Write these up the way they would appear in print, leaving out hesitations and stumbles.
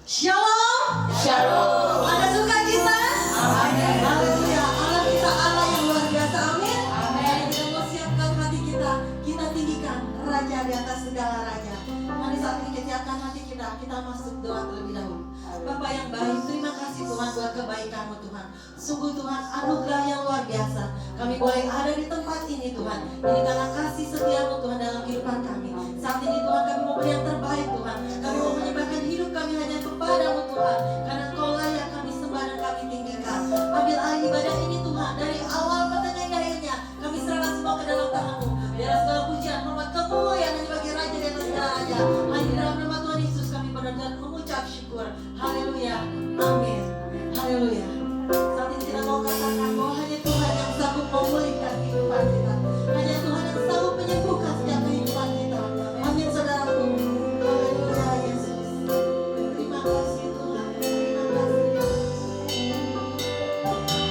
Shalom. Shalom. Ada sukacita? Amin. Haleluya. Allah kita Allah yang luar biasa. Amin. Amin. Kita mau siapkan hati kita. Kita tinggikan Raja di atas segala raja. Mari saat ini kita siapkan hati kita. Kita masuk doa terlebih dahulu. Bapak yang baik, terima kasih Tuhan buat kebaikan-Mu Tuhan. Sungguh Tuhan anugerah yang luar biasa. Kami boleh ada di tempat ini Tuhan. Ini karena kasih setia-Mu Tuhan dalam kehidupan kami. Saat ini Tuhan kami mau beri yang terbaik Tuhan. Kami mau menyembahkan hidup kami hanya kepada-Mu Tuhan. Karena Engkau layak kami sembah dan kami tinggikan. Ambil alih ibadah ini Tuhan. Dari awal pertengahan akhirnya kami serahkan semua ke dalam tangan-Mu. Biarlah segala pujian, hormat, kemuliaan hanya bagi Raja dan segala Raja. Hanya di dalam nama Tuhan Yesus kami benar-benar mengucap syukur. Haleluya. Amin. Haleluya. Saat ini kita mau katakan bahwa hanya Tuhan yang sanggup memulihkan kehidupan kita. Hanya Tuhan yang sanggup menyembuhkan setiap kehidupan kita. Amin saudaraku. Haleluya Yesus. Terima kasih Tuhan. Terima kasih Yesus. Terima kasih.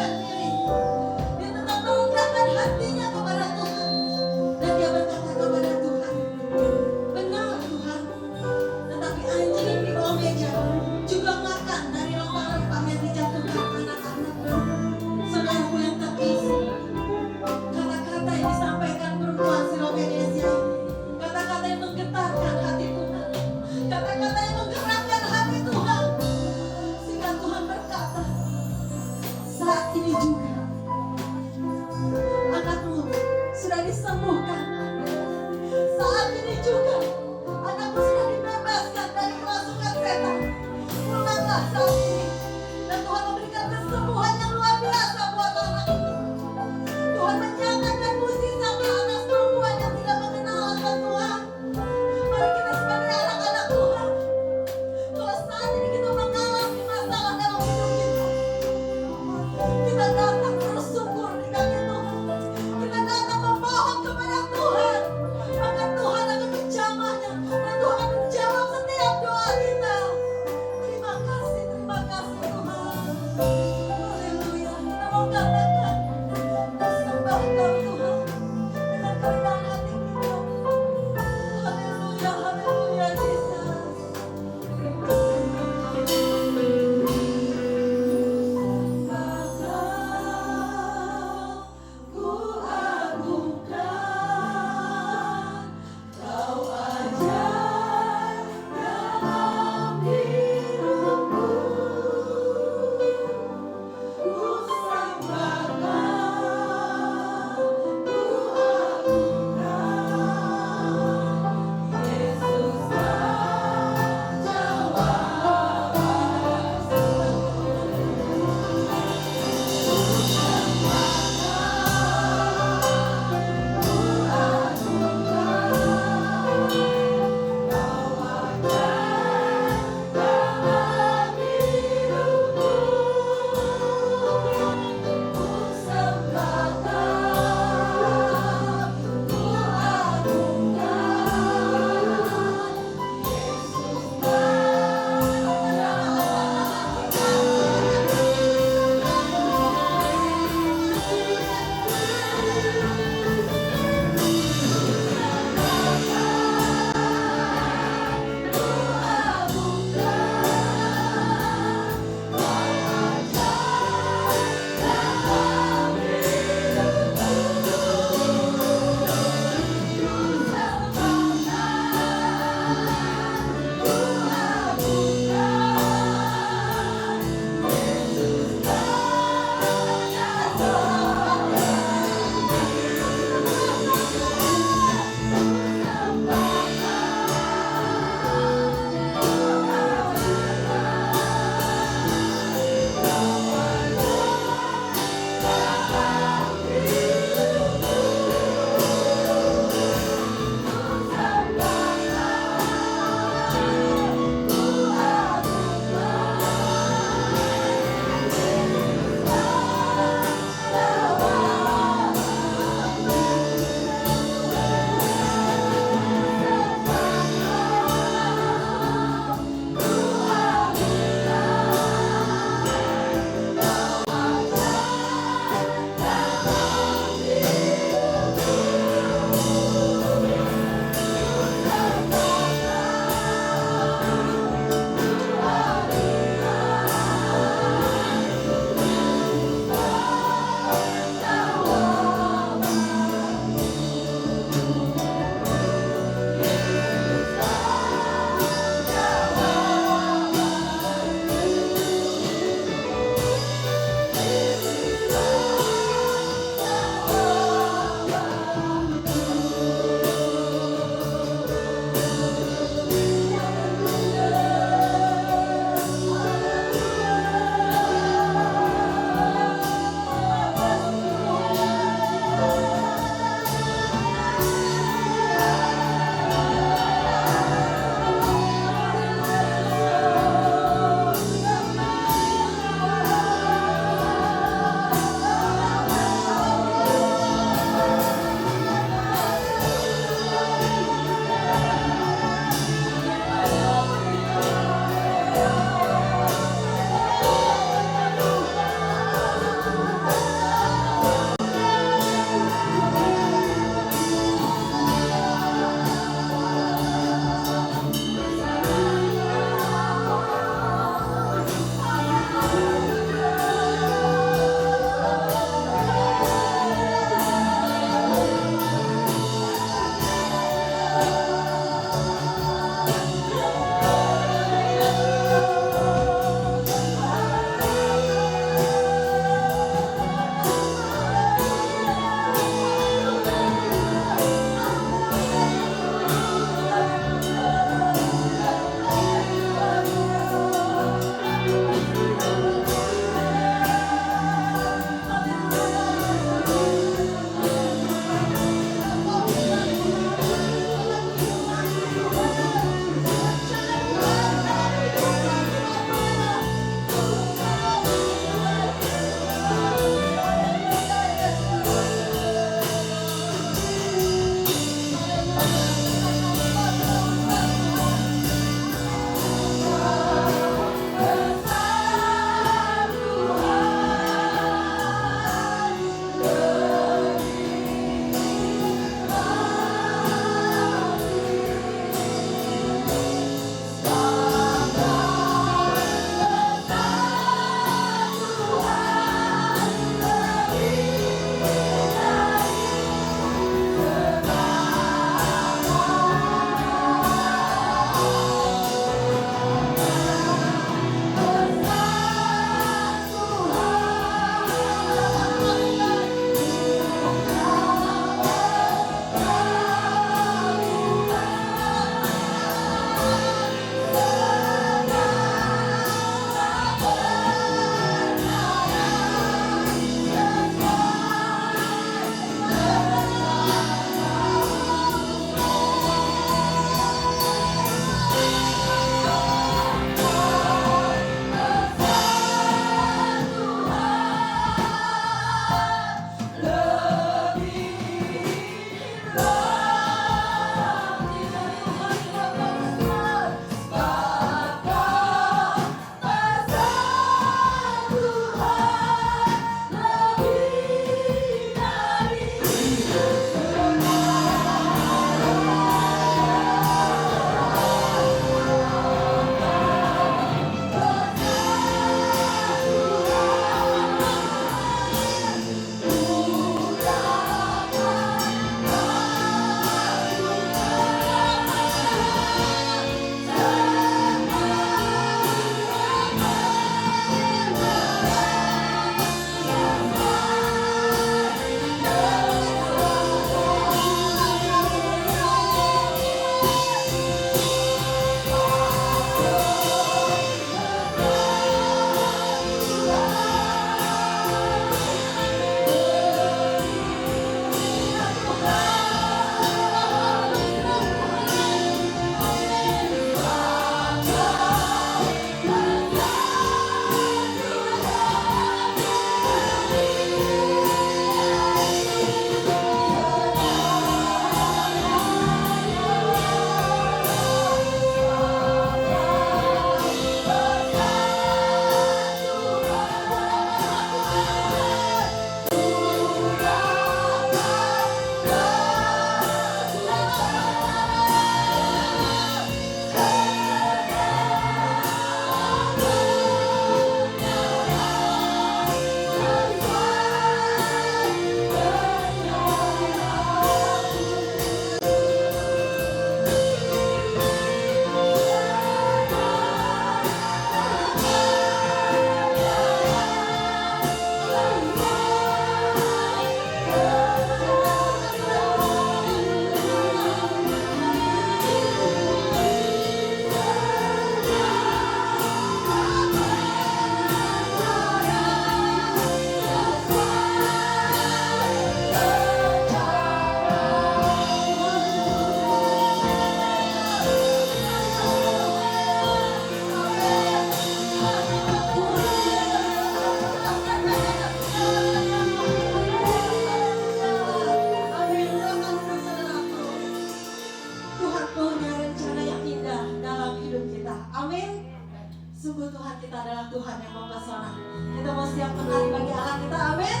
kita adalah Tuhan yang mempesona. Kita mau siapkan hari bagi Allah kita, amin.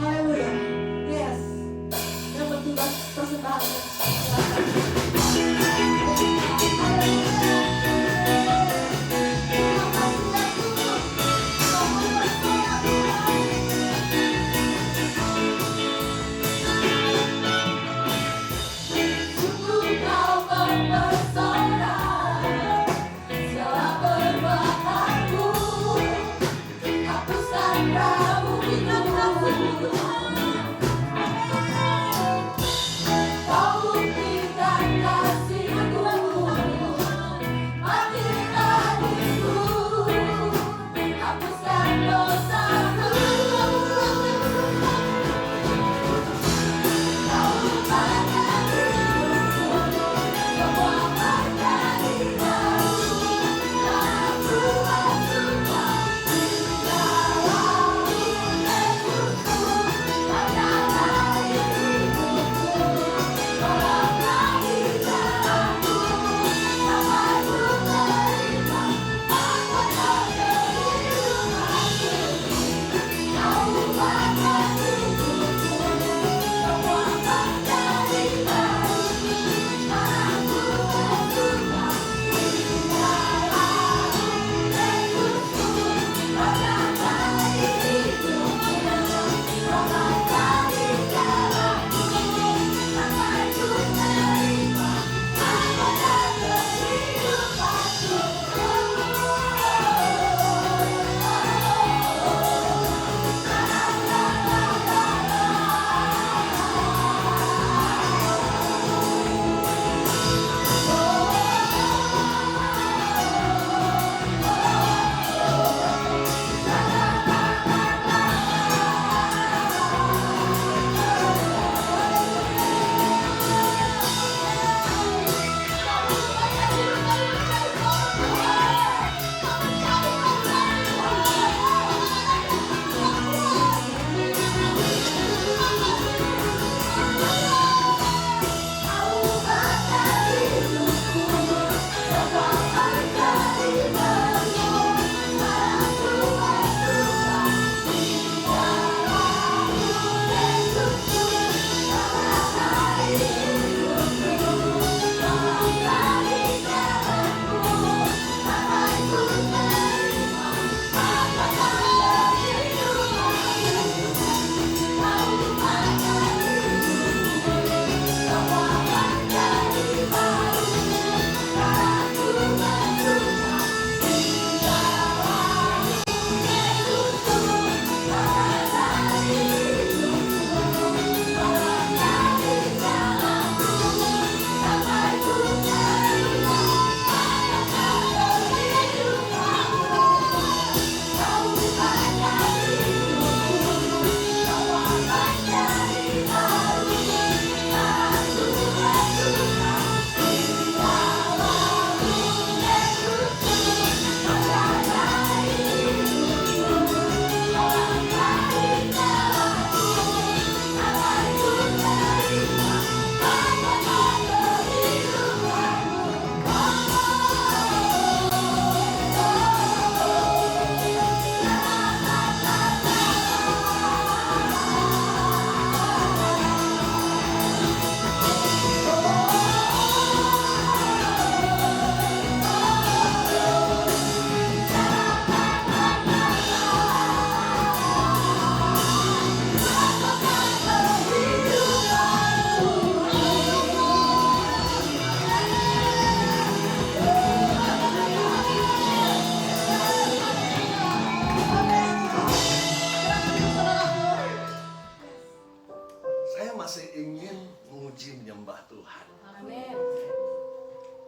Haleluya. Yes. Yang bertugas persembahan.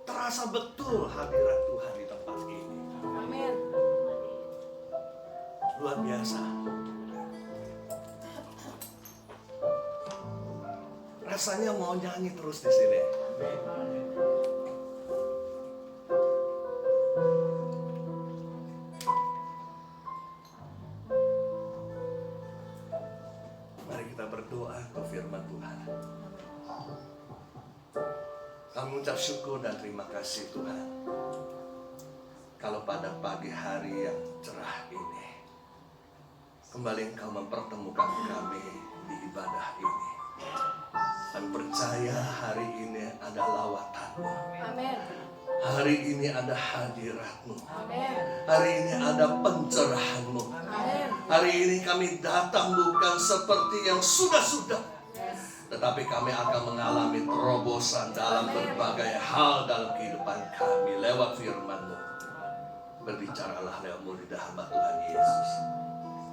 Terasa betul hadirat Tuhan di tempat ini. Amin. Luar biasa. Rasanya mau nyanyi terus di sini. Mari kita berdoa untuk firman Tuhan. Kami mengucap syukur dan terima kasih Tuhan. kalau pada pagi hari yang cerah ini kembali Engkau mempertemukan kami di ibadah ini. Kami percaya hari ini ada lawatan-Mu. Amin. Hari ini ada hadirat-Mu. Amin. Hari ini ada pencerahan-Mu. Amin. Hari ini kami datang bukan seperti yang sudah-sudah, tetapi kami akan mengalami terobosan dalam berbagai hal dalam kehidupan kami lewat firman-Mu. Berbicaralah lewat mulut hamba Tuhan Yesus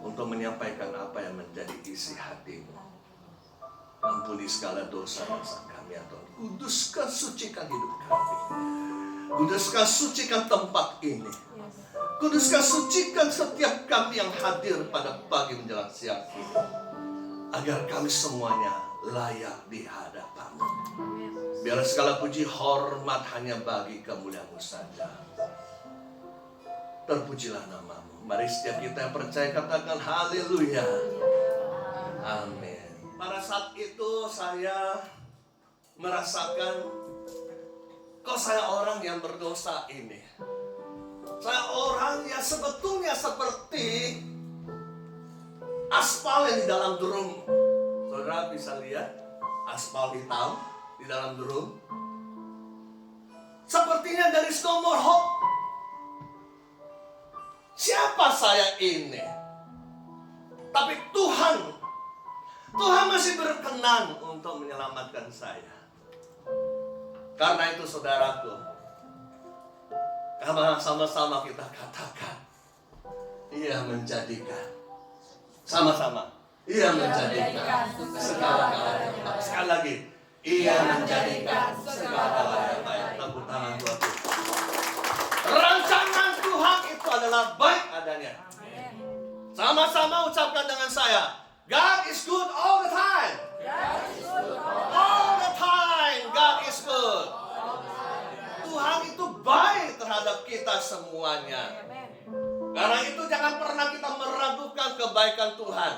untuk menyampaikan apa yang menjadi isi hati-Mu. Ampuni segala dosa-dosa kami ya Tuhan. Kuduskan, sucikan hidup kami. Kuduskan, sucikan tempat ini. Kuduskan, sucikan setiap kami yang hadir pada pagi menjelang siang ini, agar kami semuanya layak di hadapan-Mu. Biarlah segala puji hormat hanya bagi kemuliaan-Mu saja. Terpujilah nama-Mu. Mari setiap kita yang percaya katakan haleluya. Amin. Pada saat itu saya merasakan, kok saya orang yang berdosa ini. Saya orang yang sebetulnya seperti aspal yang di dalam drum. Saudara bisa lihat aspal hitam di dalam drum. Sepertinya dari nomor hop. Siapa saya ini? Tapi Tuhan masih berkenan untuk menyelamatkan saya. Karena itu saudaraku, sama-sama kita katakan, Ia menjadikan. Sama-sama, Ia menjadikan segala-galanya yang baik. Sekali lagi, Ia menjadikan segala-galanya yang baik. Tepuk tangan buat Tuhan. Rancangan Tuhan itu adalah baik adanya. Sama-sama ucapkan dengan saya, God is good all the time. All the time, God is good. Tuhan itu baik terhadap kita semuanya. Karena itu jangan pernah kita meragukan kebaikan Tuhan.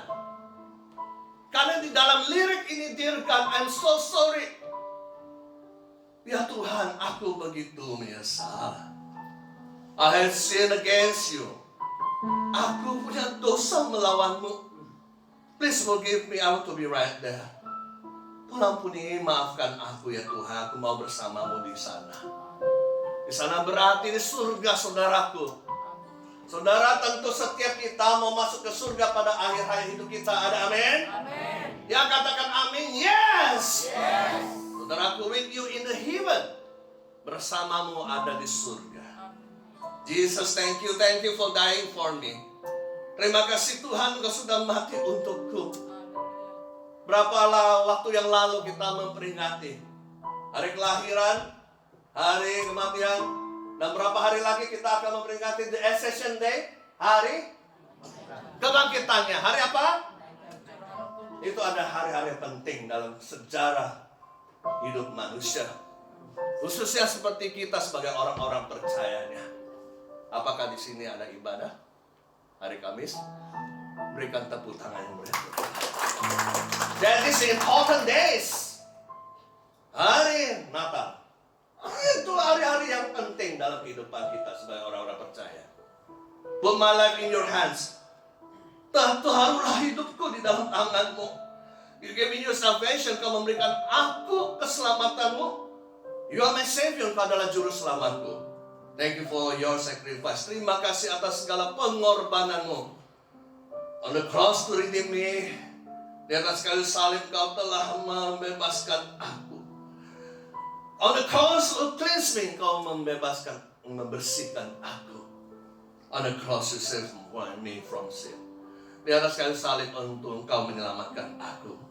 Karena di dalam lirik ini dirikan, I'm so sorry. Ya Tuhan, aku begitu menyesal. I have sinned against you. Aku punya dosa melawanmu. Please forgive me, I want to be right there. Tuhan ampuni, maafkan aku ya Tuhan, aku mau bersamamu di sana. Di sana berarti di surga saudaraku. Saudara, tentu setiap kita mau masuk ke surga pada akhir hayat hidup kita. Ada amin? Amin. Yang katakan amin, yes. Yes. Saudaraku, with you in the heaven. Bersamamu ada di surga. Jesus, thank you for dying for me. Terima kasih Tuhan, Engkau sudah mati untukku. Berapa waktu yang lalu kita memperingati hari kelahiran, hari kematian, dan berapa hari lagi kita akan memperingati the Ascension Day, hari kebangkitannya. Hari apa? Itu ada hari-hari penting dalam sejarah hidup manusia, khususnya seperti kita sebagai orang-orang percayanya. Apakah di sini ada ibadah hari Kamis? Berikan tepuk tangan yang meriah. That is important days. Hari Natal. Itu hari-hari yang penting dalam kehidupan kita sebagai orang-orang percaya. Put my life in your hands. Taruhlah hidupku di dalam tanganmu. You give me your salvation. Kau memberikan aku keselamatanmu. You are my savior. Kau adalah juru selamatku. Thank you for your sacrifice. Terima kasih atas segala pengorbananmu. On the cross to redeem me. Di atas kayu salib Kau telah membebaskan aku. On the cross to cleanse me. Kau membebaskan, membersihkan aku. On the cross you save me from sin. Di atas kayu salib untuk Engkau menyelamatkan aku.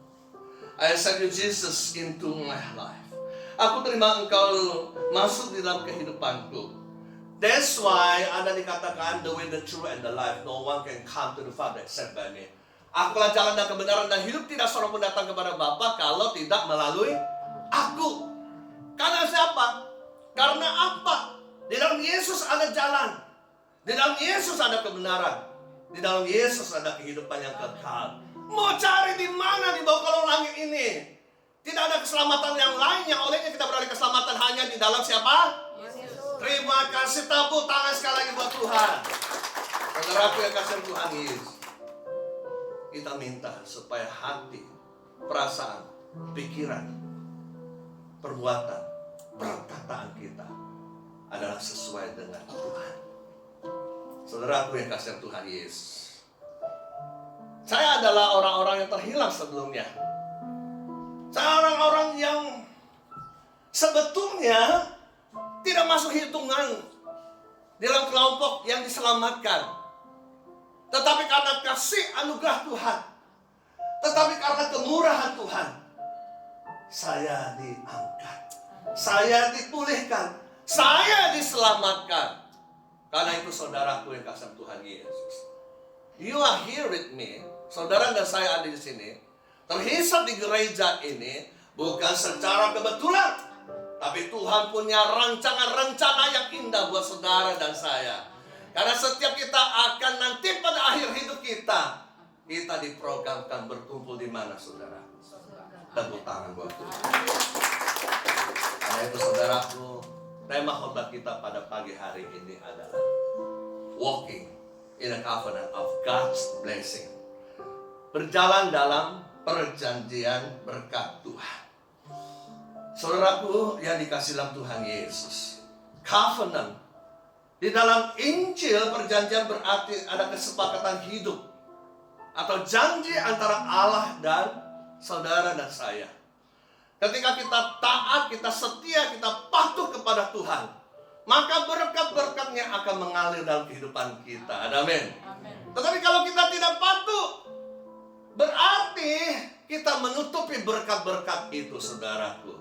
I accept you Jesus into my life. Aku terima Engkau masuk di dalam kehidupanku. That's why ada dikatakan the way, the truth, and the life. No one can come to the Father except by me. Akulah jalan dan kebenaran dan hidup. Tidak seorang pun datang kepada Bapa kalau tidak melalui aku. Karena siapa? Karena apa? Di dalam Yesus ada jalan. Di dalam Yesus ada kebenaran. Di dalam Yesus ada kehidupan yang kekal. Mau cari di mana di bawah kolong langit ini? Tidak ada keselamatan yang lain yang olehnya kita beroleh keselamatan hanya di dalam siapa? Yesus. Terima kasih tepuk tangan sekali lagi buat Tuhan. Saudaraku yang kasih Tuhan Yesus, kita minta supaya hati, perasaan, pikiran, perbuatan, perkataan kita adalah sesuai dengan Tuhan. Saudaraku yang kasih Tuhan Yesus, saya adalah orang-orang yang terhilang sebelumnya. Saya orang-orang yang sebetulnya tidak masuk hitungan dalam kelompok yang diselamatkan. Tetapi karena kasih anugerah Tuhan, tetapi karena kemurahan Tuhan, saya diangkat, saya dipulihkan, saya diselamatkan. Karena itu saudaraku yang kasih Tuhan Yesus, you are here with me. Saudara dan saya ada di sini, terhisap di gereja ini bukan secara kebetulan, tapi Tuhan punya rancangan-rencana yang indah buat saudara dan saya. Karena setiap kita akan nanti pada akhir hidup kita diprogramkan berkumpul di mana, saudara? Tepuk tangan buat Tuhan. Karena itu saudaraku, tema khotbah kita pada pagi hari ini adalah walking in a covenant of God's blessing. Berjalan dalam perjanjian berkat Tuhan. Saudaraku yang dikasihi dalam Tuhan Yesus, covenant di dalam Injil perjanjian berarti ada kesepakatan hidup atau janji antara Allah dan saudara dan saya. Ketika kita taat, kita setia, kita patuh kepada Tuhan, maka berkat-berkatnya akan mengalir dalam kehidupan kita. Amin. Tetapi kalau kita tidak patuh, berarti kita menutupi berkat-berkat itu, saudaraku.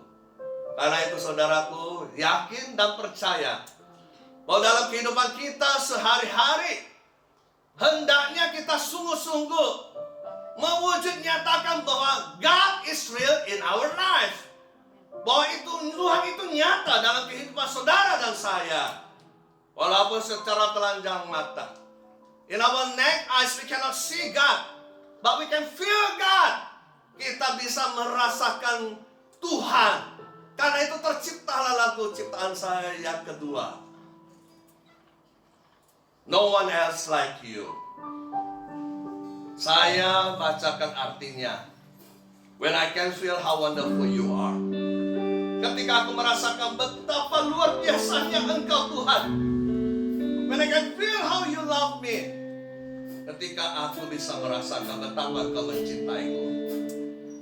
Karena itu saudaraku, yakin dan percaya bahwa dalam kehidupan kita sehari-hari hendaknya kita sungguh-sungguh mewujud nyatakan bahwa God is real in our life. Bahwa Tuhan itu nyata dalam kehidupan saudara dan saya. Walaupun secara telanjang mata, in our naked eyes we cannot see God, but we can feel God. Kita bisa merasakan Tuhan. Karena itu terciptalah lagu ciptaan saya yang kedua, No one else like you. Saya bacakan artinya. When I can feel how wonderful you are. Ketika aku merasakan betapa luar biasanya Engkau Tuhan. When I can feel how you love me. Ketika aku bisa merasakan betapa Engkau mencintaiku.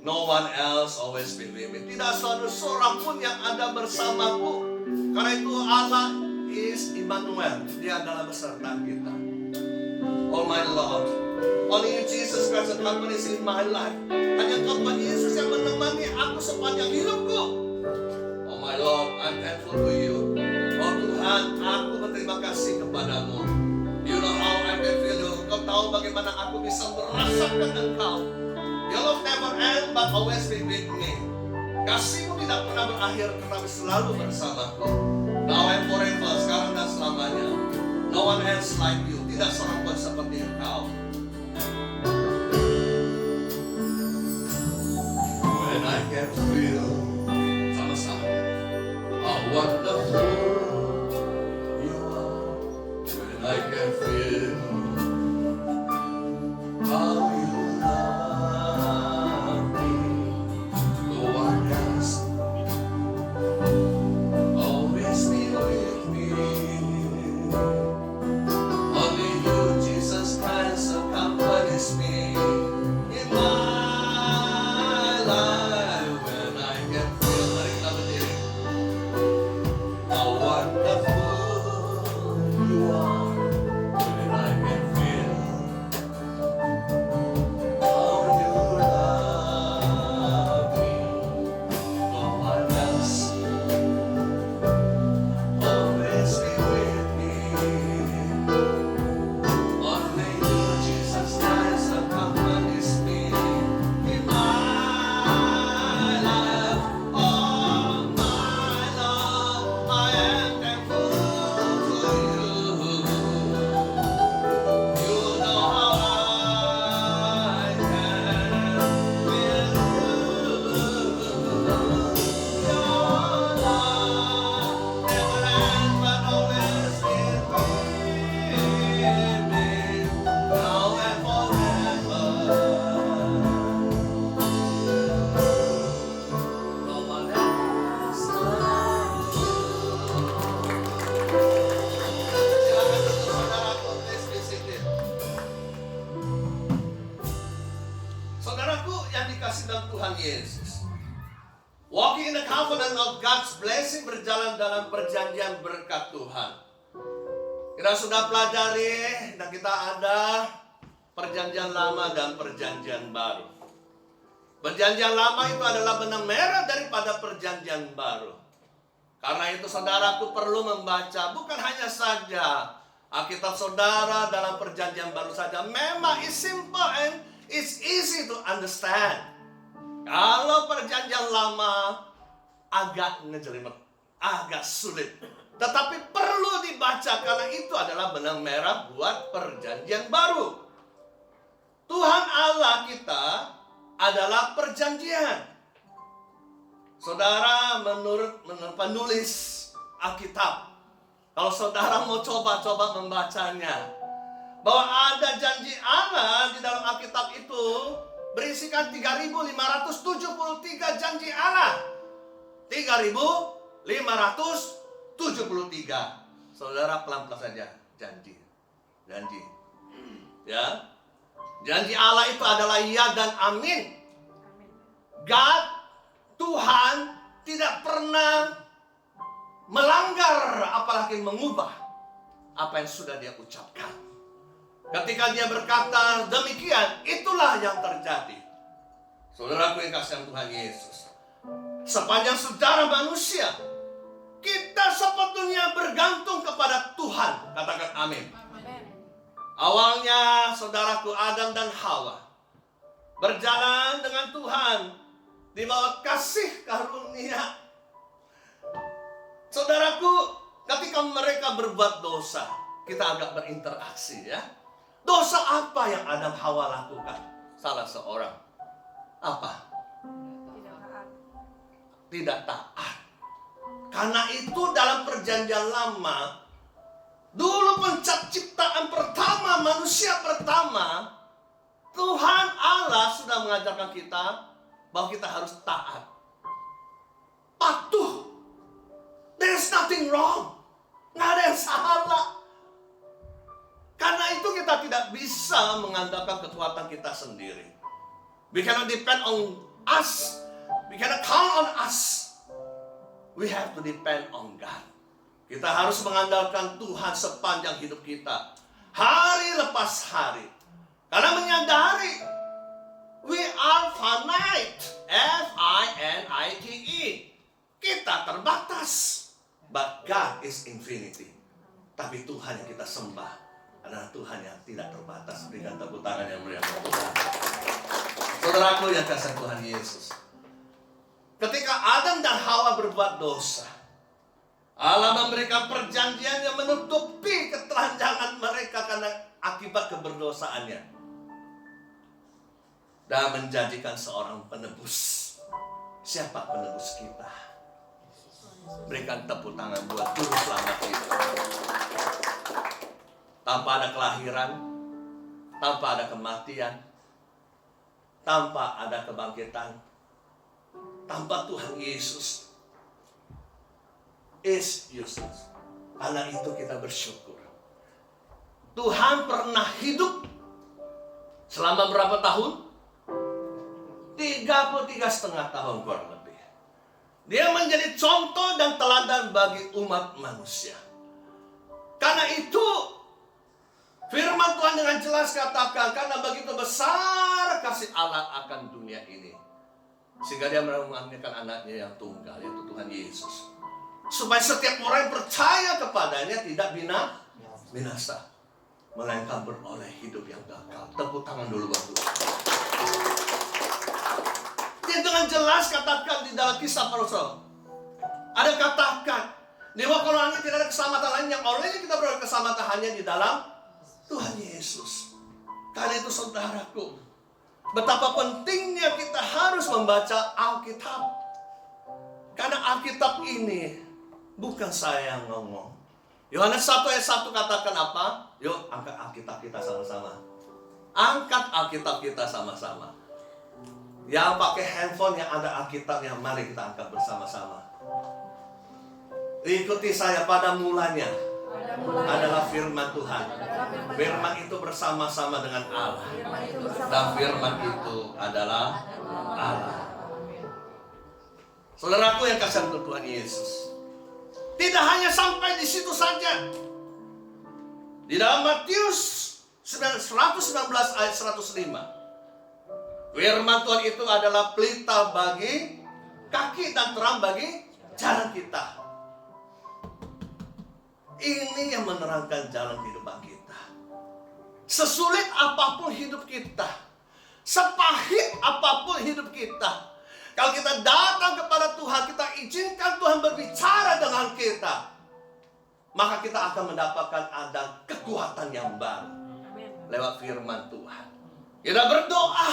No one else always be with me. Tidak seorang pun yang ada bersamaku. Karena itu Allah is Emmanuel. Dia adalah beserta kita. Oh my Lord, only you Jesus Christ that accompanies in my life. Hanya Tuhan Yesus yang menemani aku sepanjang hidupku. Oh my Lord, I'm thankful to you. Oh Tuhan, aku berterima kasih kepadamu. You know how I can feel you. Kau tahu bagaimana aku bisa merasakan Engkau. Your love never end, but always be with me. Kasihmu tidak pernah berakhir, tetapi selalu bersamaku. Now and forever, sekarang dan selamanya. No one else like you. Tidak seorang pun seperti Engkau. When I can feel, sama-sama, how wonderful you are. When I can feel how you love me. No one else always be with me. Only you, Jesus Christ, accompanies me in my life. When I can feel, mari kita berdiri, how wonderful you are. When of God's blessing, berjalan dalam perjanjian berkat Tuhan. Kita sudah pelajari dan kita ada perjanjian lama dan perjanjian baru. Perjanjian lama itu adalah benang merah daripada perjanjian baru. Karena itu saudaraku perlu membaca bukan hanya saja Alkitab saudara dalam perjanjian baru saja. Memang it's simple and it's easy to understand. Kalau perjanjian lama agak ngejelimet, agak sulit. Tetapi perlu dibaca karena itu adalah benang merah buat perjanjian baru. Tuhan Allah kita adalah perjanjian. Saudara, menurut penulis Alkitab, kalau saudara mau coba-coba membacanya, bahwa ada janji Allah di dalam Alkitab itu berisikan 3.573 janji Allah. 3.573. Saudara pelan-pelan saja, janji. Ya. Janji Allah itu adalah ya dan amin. God, Tuhan tidak pernah melanggar apalagi mengubah apa yang sudah dia ucapkan. Ketika dia berkata demikian, itulah yang terjadi. Saudaraku yang kasih Tuhan Yesus, sepanjang sejarah manusia, kita sepatutnya bergantung kepada Tuhan. Katakan amin. Awalnya saudaraku Adam dan Hawa berjalan dengan Tuhan di bawah kasih karunia. Saudaraku, ketika mereka berbuat dosa, kita agak berinteraksi ya. Dosa apa yang Adam Hawa lakukan? Salah seorang. Apa? Tidak taat. Karena itu dalam perjanjian lama, dulu penciptaan pertama, manusia pertama, Tuhan Allah sudah mengajarkan kita bahwa kita harus taat, patuh. There's nothing wrong. Nggak ada yang salah. Karena itu kita tidak bisa mengandalkan kekuatan kita sendiri. We cannot depend on us. We cannot count on us. We have to depend on God. Kita harus mengandalkan Tuhan sepanjang hidup kita, hari lepas hari. Karena menyadari we are finite, F-I-N-I-T-E. Kita terbatas, but God is infinity. Tapi Tuhan yang kita sembah adalah Tuhan yang tidak terbatas. Berikan tepuk tangan yang meriah buat Tuhan. Saudaraku yang kasih Tuhan Yesus, ketika Adam dan Hawa berbuat dosa, Allah memberikan perjanjian yang menutupi ketelanjangan mereka karena akibat keberdosaannya, dan menjadikan seorang penebus. Siapa penebus kita? Berikan tepuk tangan buat Juru Selamat kita. Tanpa ada kelahiran, tanpa ada kematian, tanpa ada kebangkitan, tanpa Tuhan Yesus, is useless. Karena itu kita bersyukur. Tuhan pernah hidup selama berapa tahun? 33,5 tahun kurang lebih. Dia menjadi contoh dan teladan bagi umat manusia. Karena itu firman Tuhan dengan jelas katakan, karena begitu besar kasih Allah akan dunia ini, sehingga dia mengaruniakan anaknya yang tunggal, yaitu Tuhan Yesus, supaya setiap orang yang percaya kepadanya tidak binasa, melainkan beroleh hidup yang kekal. Tepuk tangan dulu buat Tuhan. Dia dengan jelas katakan di dalam Kisah Para Rasul, ada katakan di bawah langit tidak ada keselamatan lain yang olehnya kita beroleh keselamatan hanya di dalam Tuhan Yesus. Karena itu saudaraku, betapa pentingnya kita harus membaca Alkitab. Karena Alkitab ini bukan saya yang ngomong. Yohanes 1 ayat 1 katakan apa? Yuk angkat Alkitab kita sama-sama. Angkat Alkitab kita sama-sama. Yang pakai handphone yang ada Alkitabnya, mari kita angkat bersama-sama. Ikuti saya, pada mulanya adalah firman Tuhan. Firman itu bersama-sama dengan Allah, dan firman itu adalah Allah. Saudaraku yang kasih untuk Tuhan Yesus, tidak hanya sampai di situ saja. Di dalam Matius 119 ayat 105, firman Tuhan itu adalah pelita bagi kaki dan terang bagi jalan kita. Ini yang menerangkan jalan kehidupan kita. Sesulit apapun hidup kita, sepahit apapun hidup kita, kalau kita datang kepada Tuhan, kita izinkan Tuhan berbicara dengan kita, maka kita akan mendapatkan ada kekuatan yang baru lewat firman Tuhan. Kita berdoa,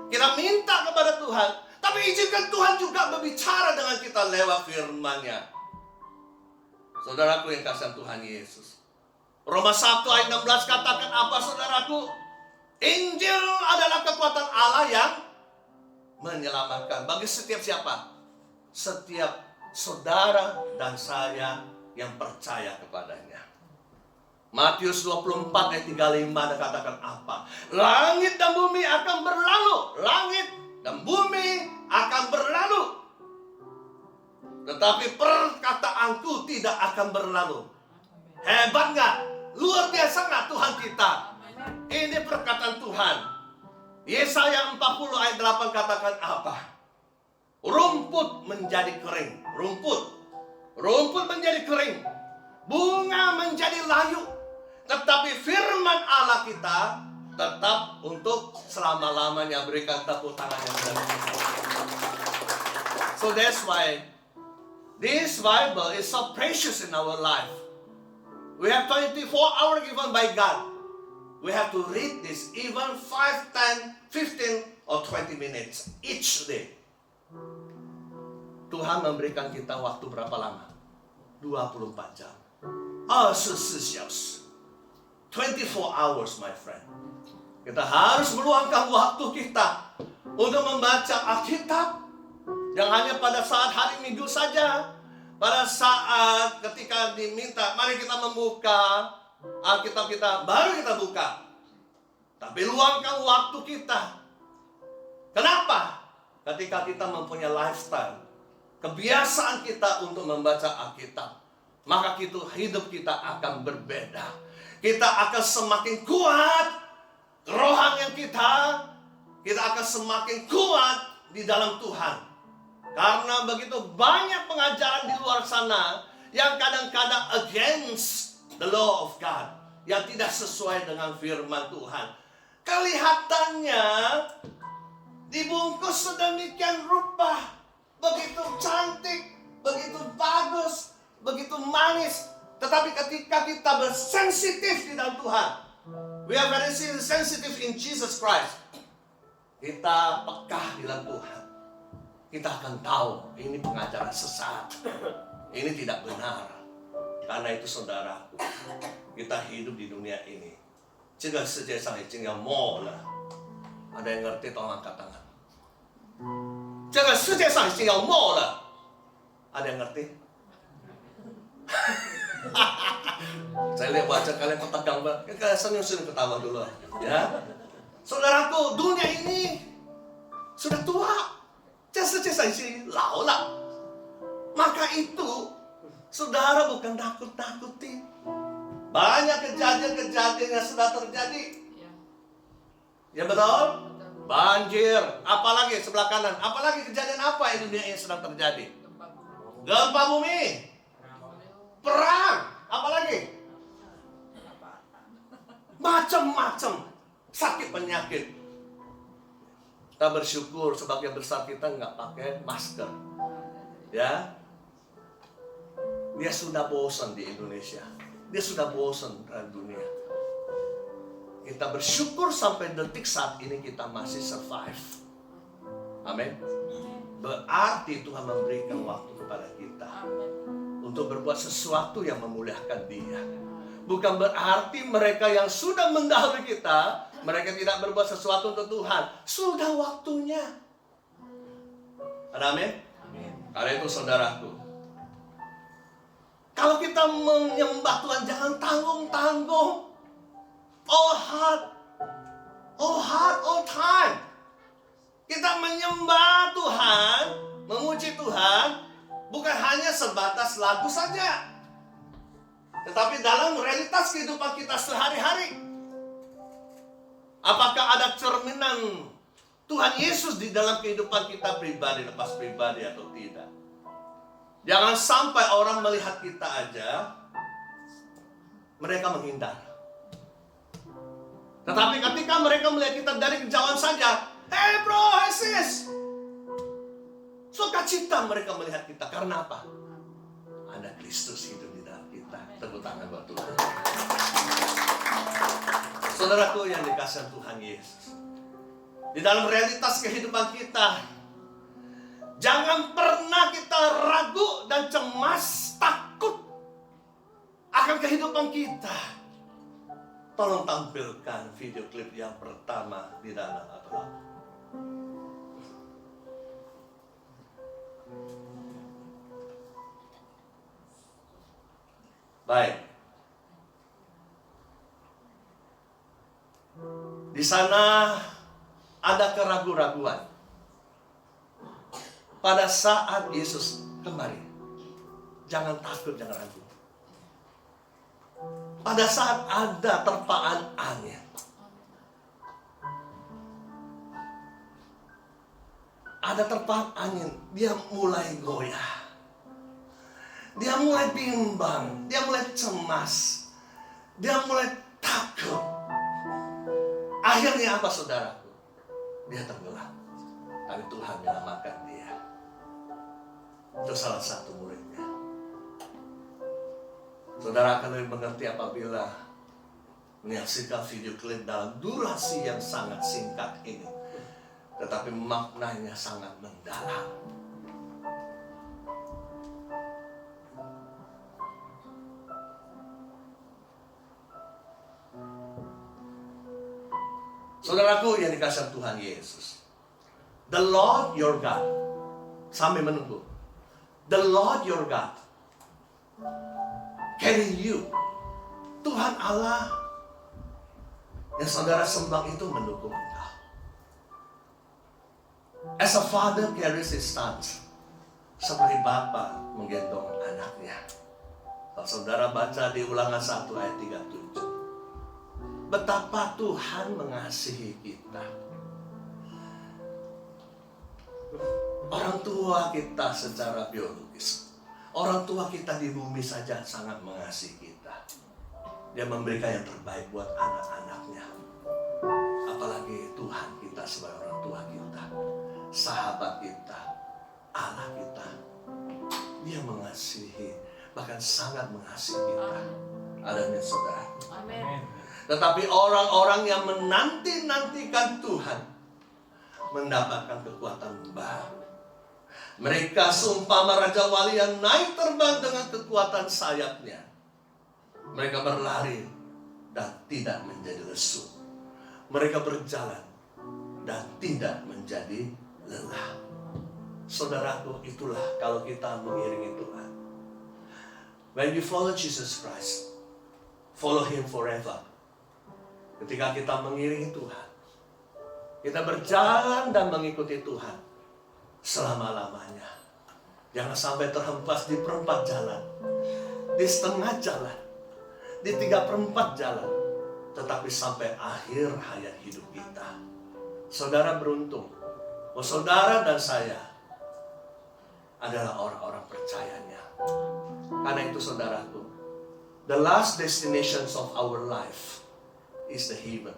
kita minta kepada Tuhan, tapi izinkan Tuhan juga berbicara dengan kita lewat firman-Nya. Saudaraku yang kasih Tuhan Yesus, Roma 1 ayat 16 katakan apa, saudaraku? Injil adalah kekuatan Allah yang menyelamatkan bagi setiap siapa? Setiap saudara dan saya yang percaya kepadanya. Matius 24 ayat 35 ada katakan apa? Langit dan bumi akan berlalu, langit dan bumi akan berlalu, tetapi perkataanku tidak akan berlalu. Hebat nggak? Luar biasa nggak Tuhan kita? Ini perkataan Tuhan. Yesaya 40 ayat 8 katakan apa? Rumput menjadi kering, rumput menjadi kering, bunga menjadi layu, tetapi firman Allah kita tetap untuk selama-lamanya. Berikan tepuk tangan yang benar. So that's why this Bible is so precious in our life. We have 24 hours given by God. We have to read this even 5, 10, 15 or 20 minutes each day. Tuhan memberikan kita waktu berapa lama? 24 jam. 24 小时. 24 hours, my friend. Kita harus meluangkan waktu kita untuk membaca Alkitab. Jangan hanya pada saat hari Minggu saja. Pada saat ketika diminta, mari kita membuka Alkitab kita, baru kita buka. Tapi luangkan waktu kita. Kenapa? Ketika kita mempunyai lifestyle, kebiasaan kita untuk membaca Alkitab, maka hidup kita akan berbeda. Kita akan semakin kuat kerohanian kita akan semakin kuat di dalam Tuhan. Karena begitu banyak pengajaran di luar sana yang kadang-kadang against the law of God, yang tidak sesuai dengan firman Tuhan. Kelihatannya dibungkus sedemikian rupa, begitu cantik, begitu bagus, begitu manis. Tetapi ketika kita bersensitif di dalam Tuhan, we are very sensitive in Jesus Christ, kita peka di dalam Tuhan, kita akan tahu ini pengajaran sesat, ini tidak benar. Karena itu saudaraku, kita hidup di dunia ini, 这个世界上已经要没了。Ada yang ngerti tolong angkat tangan. 这个世界上已经要没了。Ada yang ngerti? Saya lihat wajah kalian ketegang banget. Kalian senyum-senyum ketawa dulu, ya. Saudaraku, dunia ini sudah tua. 这世界上已经老了。Maka itu, saudara bukan takut-takuti. Banyak kejadian-kejadian yang sudah terjadi. Ya betul? Banjir, apalagi sebelah kanan, apalagi kejadian apa di dunia ini sedang terjadi? Gempa bumi, perang, apalagi? Macam-macam sakit penyakit. Kita bersyukur sebagian besar kita nggak pakai masker. Ya, dia sudah bosan di Indonesia. Dia sudah bosan dengan dunia. Kita bersyukur sampai detik saat ini kita masih survive. Amin. Berarti Tuhan memberikan waktu kepada kita untuk berbuat sesuatu yang memuliakan Dia. Bukan berarti mereka yang sudah mendahului kita, mereka tidak berbuat sesuatu untuk Tuhan. Sudah waktunya. Amin. Karena itu saudaraku, kalau kita menyembah Tuhan, jangan tanggung-tanggung. All heart, all time. Kita menyembah Tuhan, Memuji Tuhan bukan hanya sebatas lagu saja, tetapi dalam realitas kehidupan kita sehari-hari. Apakah ada cerminan Tuhan Yesus di dalam kehidupan kita pribadi, lepas pribadi atau tidak? Jangan sampai orang melihat kita aja, mereka menghindar. Tetapi ketika mereka melihat kita dari kejauhan saja, hey bro, hey sis, sukacita mereka melihat kita. Karena apa? Ada Kristus hidup di dalam kita. Tepuk tangan buat Tuhan. Saudaraku yang dikasihi Tuhan Yesus, di dalam realitas kehidupan kita, jangan pernah kita ragu dan cemas, takut akan kehidupan kita. Tolong tampilkan video klip yang pertama di dalam apa? Baik. Di sana ada keraguan-raguan pada saat Yesus kembali. Jangan takut, jangan ragu. Pada saat ada terpaan angin, ada terpaan angin, dia mulai goyah. Dia mulai bimbang, dia mulai cemas, dia mulai takut. Akhirnya apa saudaraku? Dia tenggelam. Tapi Tuhan menyelamatkan dia. Itu salah satu muridnya. Saudara akan lebih mengerti apabila menyaksikan video klip dalam durasi yang sangat singkat ini. Tetapi maknanya sangat mendalam. Saudaraku yang dikasihi Tuhan Yesus, the Lord your God, sambil menunggu, the Lord your God carry you. Tuhan Allah yang saudara sembah itu mendukung engkau. As a father carries his sons, seperti bapa menggendong anaknya. Kalau saudara baca di Ulangan 1 ayat 37, betapa Tuhan mengasihi kita. Orang tua kita secara biologis, orang tua kita di bumi saja sangat mengasihi kita. Dia memberikan yang terbaik buat anak-anaknya. Apalagi Tuhan kita sebagai orang tua kita, sahabat kita, Allah kita. Dia mengasihi, bahkan sangat mengasihi kita. Adanya saudara. Amin. Tetapi orang-orang yang menanti-nantikan Tuhan mendapatkan kekuatan baru. Mereka seumpama Raja Wali yang naik terbang dengan kekuatan sayapnya. Mereka berlari dan tidak menjadi lesu. Mereka berjalan dan tidak menjadi lelah. Saudaraku, itulah kalau kita mengiringi Tuhan. When you follow Jesus Christ, follow Him forever. Ketika kita mengiringi Tuhan, kita berjalan dan mengikuti Tuhan selama-lamanya. Jangan sampai terhempas di perempat jalan, di setengah jalan, di 3/4 jalan, tetapi sampai akhir hayat hidup kita. Saudara beruntung, saudara dan saya adalah orang-orang percayanya. Karena itu saudaraku, the last destinations of our life is the heaven.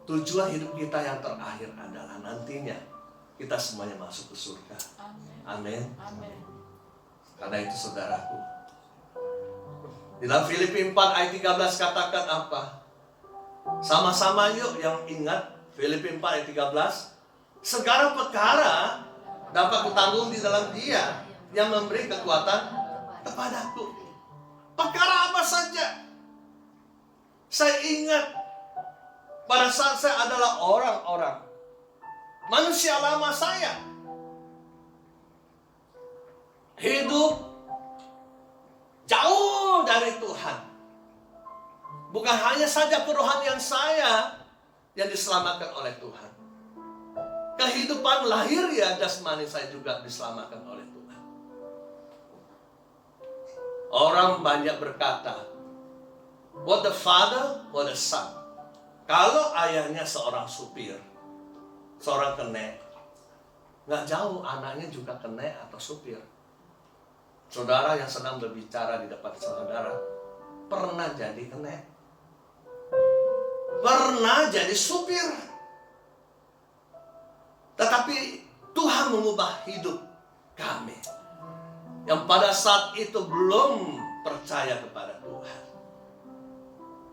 Tujuan hidup kita yang terakhir adalah nantinya kita semuanya masuk ke surga. Amin. Amin. Karena itu saudaraku, di dalam Filipi 4 ayat 13 katakan apa? Sama-sama yuk yang ingat Filipi 4 ayat 13. Segala perkara dapat kutanggung di dalam Dia yang memberi kekuatan kepadaku. Perkara apa saja? Saya ingat pada saat saya adalah orang-orang manusia lama saya hidup jauh dari Tuhan. Bukan hanya saja kerohanian saya yang diselamatkan oleh Tuhan, kehidupan lahir ya jasmani saya juga diselamatkan oleh Tuhan. Orang banyak berkata, what the father, what the son. Kalau ayahnya seorang supir, seorang kenek, nggak jauh anaknya juga kenek atau supir. Saudara yang sedang berbicara di depan saudara, pernah jadi kenek, pernah jadi supir. Tetapi Tuhan mengubah hidup kami yang pada saat itu belum percaya kepada Tuhan.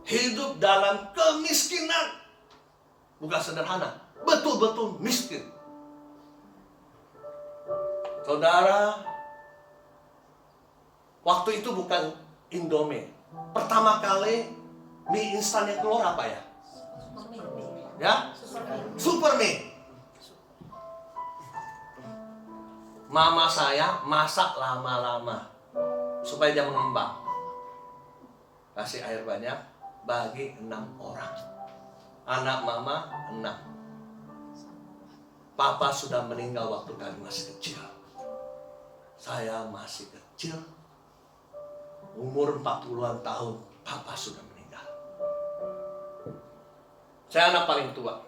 Hidup dalam kemiskinan. Bukan sederhana, betul-betul miskin. Saudara, waktu itu bukan Indomie. Pertama kali mie instan yang keluar apa ya? Ya? Super mie. Mama saya masak lama-lama supaya dia mengembang. Kasih air banyak, bagi 6 orang. Anak mama 6. Papa sudah meninggal waktu kami masih kecil. Saya masih kecil. Umur 40-an tahun, papa sudah meninggal. Saya anak paling tua.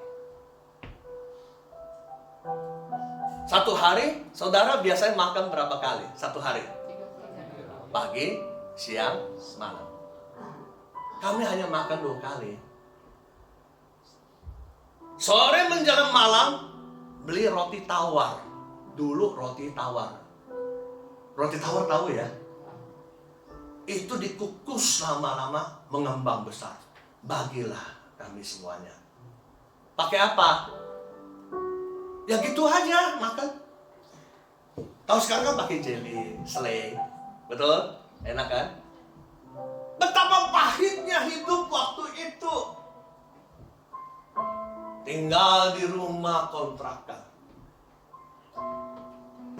Satu hari, saudara biasanya makan berapa kali? Satu hari? Pagi, siang, malam. Kami hanya makan 2 kali. Sore menjelang malam, beli roti tawar. Dulu roti tawar. Roti tawar tahu ya? Itu dikukus lama-lama mengembang besar. Bagilah kami semuanya. Pakai apa? Ya gitu aja makan. Tahu sekarang kan pakai jelly, selai. Betul? Enak kan? Betapa pahitnya hidup waktu itu. Tinggal di rumah kontrakan.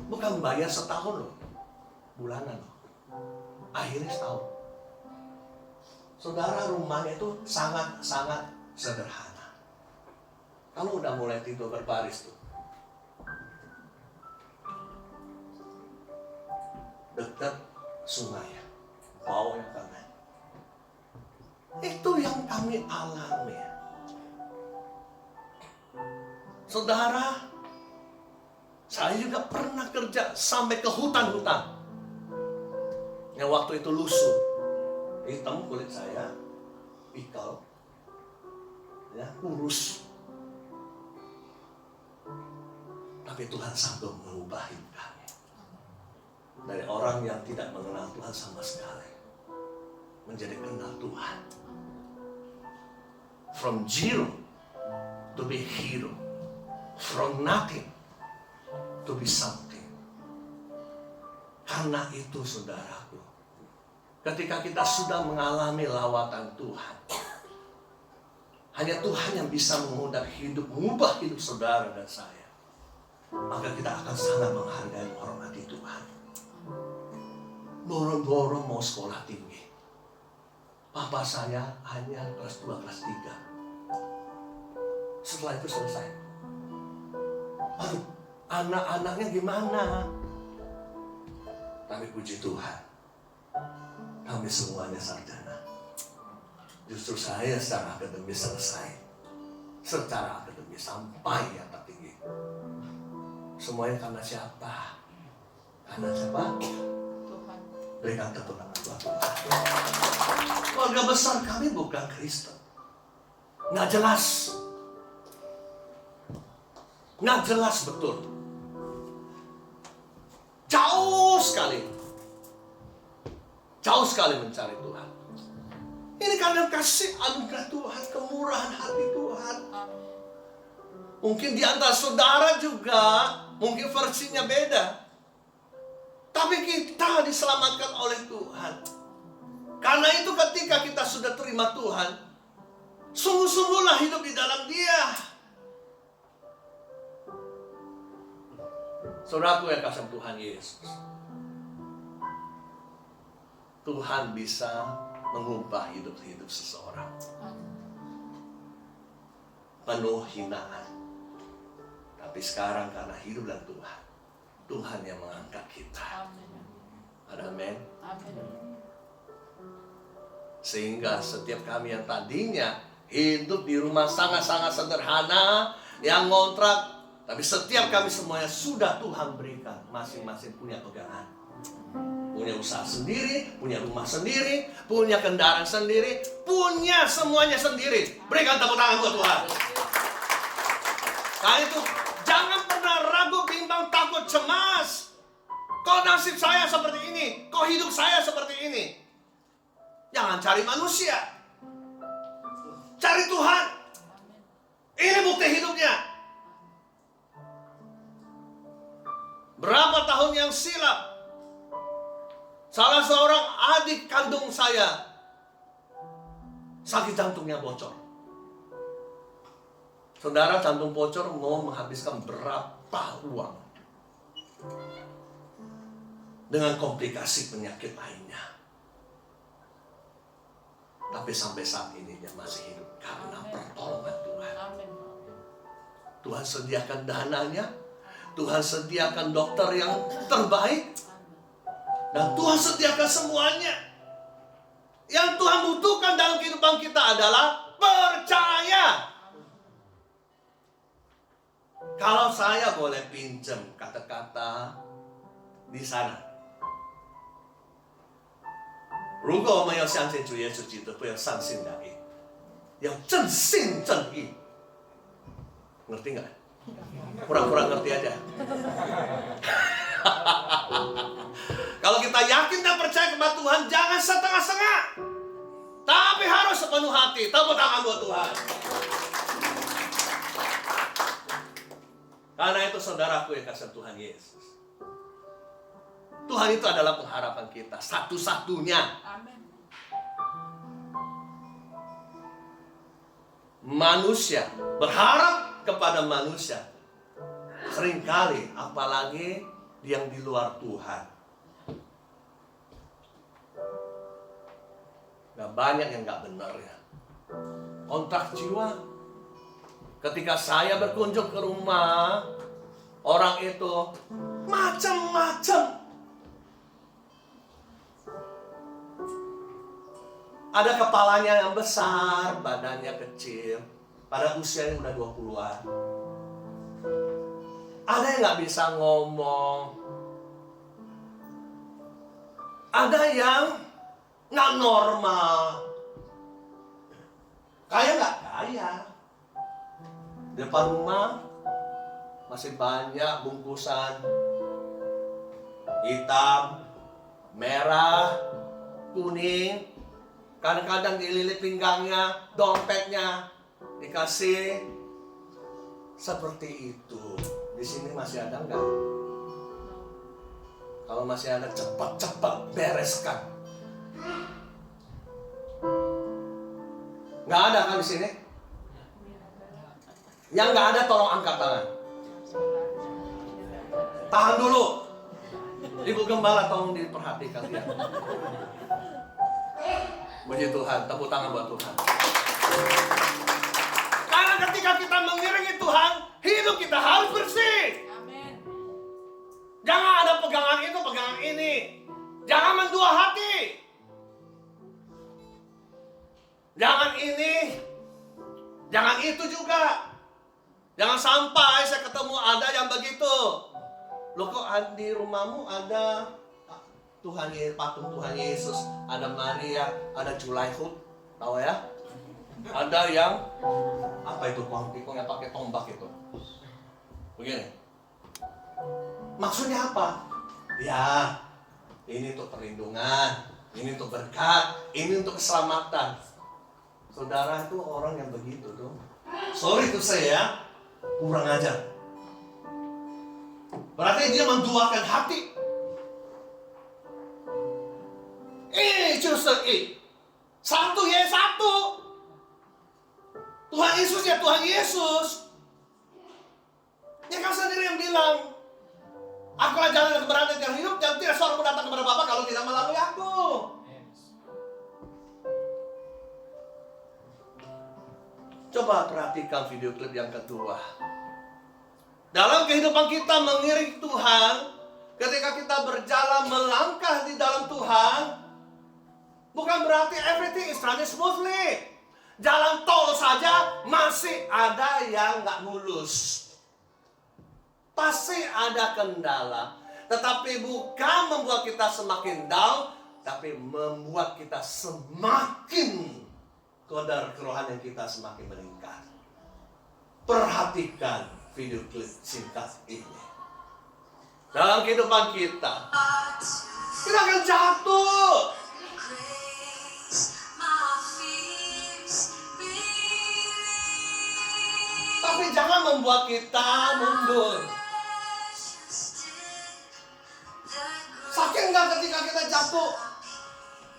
Bukan bayar setahun loh. Bulanan loh. Akhirnya setahun. Saudara, rumahnya itu sangat-sangat sederhana. Kamu udah mulai tidur berbaris tuh. Dekat sungai, bau yang kanan. Itu yang kami alami. Saudara, saya juga pernah kerja sampai ke hutan-hutan. Yang waktu itu lusuh, hitam kulit saya, pikal, ya kurus. Tapi Tuhan sanggup mengubah hidup kami. Dari orang yang tidak mengenal Tuhan sama sekali menjadi kenal Tuhan. From zero to be hero. From nothing to be something. Karena itu saudaraku, ketika kita sudah mengalami lawatan Tuhan, hanya Tuhan yang bisa mengubah hidup saudara dan saya. Maka kita akan sangat menghargai dan menghormati Tuhan. Boro-boro mau sekolah tinggi. Papa saya hanya kelas 2, kelas 3. Setelah itu selesai. Aduh, anak-anaknya gimana? Tapi puji Tuhan, kami semuanya sarjana. Justru saya secara akademis selesai. Secara akademis sampai yang tertinggi. Semuanya karena siapa? Karena siapa? Tuhan. Berikan tepuk tangan buat Tuhan. Keluarga besar kami bukan Kristen. Nggak jelas. Nggak jelas betul. Jauh sekali. Jauh sekali mencari Tuhan. Ini karena kasih anugerah Tuhan, kemurahan hati Tuhan. Mungkin di antara saudara juga, mungkin versinya beda. Tapi kita diselamatkan oleh Tuhan. Karena itu ketika kita sudah terima Tuhan, sungguh-sungguhlah hidup di dalam Dia. Saudaraku yang kasih Tuhan Yesus, Tuhan bisa mengubah hidup seseorang. Penuh hinaan, Tapi sekarang karena hidup dalam Tuhan, Tuhan yang mengangkat kita. Ada amin. Sehingga setiap kami yang tadinya hidup di rumah sangat-sangat sederhana, yang ngontrak, tapi setiap kami semuanya sudah Tuhan berikan. Masing-masing punya pegangan, punya usaha sendiri, punya rumah sendiri, punya kendaraan sendiri, punya semuanya sendiri. Berikan tepuk tangan buat Tuhan. Karena itu jangan pernah ragu, bimbang, takut, cemas. Kok nasib saya seperti ini? Kok hidup saya seperti ini? Jangan cari manusia, cari Tuhan. Ini bukti hidupnya. Berapa tahun yang silam, salah seorang adik kandung saya sakit jantungnya bocor. Saudara, jantung bocor mau menghabiskan berapa uang dengan komplikasi penyakit lainnya. Tapi sampai saat ini dia masih hidup karena pertolongan Tuhan. Tuhan sediakan dananya, Tuhan sediakan dokter yang terbaik, dan Tuhan sediakan semuanya. Yang Tuhan butuhkan dalam kehidupan kita adalah percaya. Kalau saya boleh pinjam kata-kata di sana, 如果我们要相信主耶稣基督，不要上信两义，要正信正义。Ngerti nggak? Kurang-kurang ngerti aja. Kalau kita yakin dan percaya kepada Tuhan, jangan setengah-setengah, tapi harus sepenuh hati. Tepuk tangan buat Tuhan. Karena itu saudaraku yang kasih Tuhan Yesus, Tuhan itu adalah pengharapan kita satu-satunya. Amin. Manusia berharap kepada manusia seringkali, apalagi yang di luar Tuhan. Gak banyak yang gak benar ya. Kontrak jiwa. Ketika saya berkunjung ke rumah orang itu, macam-macam. Ada kepalanya yang besar, badannya kecil, pada usianya udah 20-an. Ada yang gak bisa ngomong. Ada yang gak normal. Kaya gak kaya. Di depan rumah masih banyak bungkusan hitam, merah, kuning. Kadang-kadang dililit pinggangnya, dompetnya dikasih seperti itu. Di sini masih ada nggak? Kalau masih ada, cepat-cepat bereskan. Nggak ada kan di sini? Yang nggak ada tolong angkat tangan. Tahan dulu. Ibu Gembala tolong diperhatikan ya. Puji Tuhan, tepuk tangan buat Tuhan. Karena ketika kita mengiringi Tuhan, hidup kita harus bersih. Amin. Jangan ada pegangan itu, pegangan ini. Jangan mendua hati. Jangan ini, jangan itu juga. Jangan sampai saya ketemu ada yang begitu. Loh kok di rumahmu ada Tuhan Yesus, patung Tuhan Yesus, ada Maria, ada Julaihut, tahu ya? Ada yang apa itu pikong yang pakai tombak itu, begini. Maksudnya apa? Ya, ini untuk perlindungan, ini untuk berkat, ini untuk keselamatan. Saudara itu orang yang begitu tuh, sorry tuh saya, kurang ajar. Berarti dia menduakan hati. Justru satu ya satu. Tuhan Yesus ya Tuhan Yesus. Dia kan sendiri yang bilang, akulah jalan dan kebenaran yang hidup, dan tidak seorang pun datang kepada Bapa kalau tidak melalui aku. Coba perhatikan video klip yang kedua. Dalam kehidupan kita mengiring Tuhan, ketika kita berjalan melangkah di dalam Tuhan, bukan berarti everything is running smoothly. Jalan tol saja masih ada yang nggak mulus. Pasti ada kendala. Tetapi bukan membuat kita semakin down, tapi membuat kita semakin kadar kerohanian kita semakin meningkat. Perhatikan video klip singkat ini. Dalam kehidupan kita, kita akan jatuh. Tapi jangan membuat kita mundur. Sakit nggak ketika kita jatuh?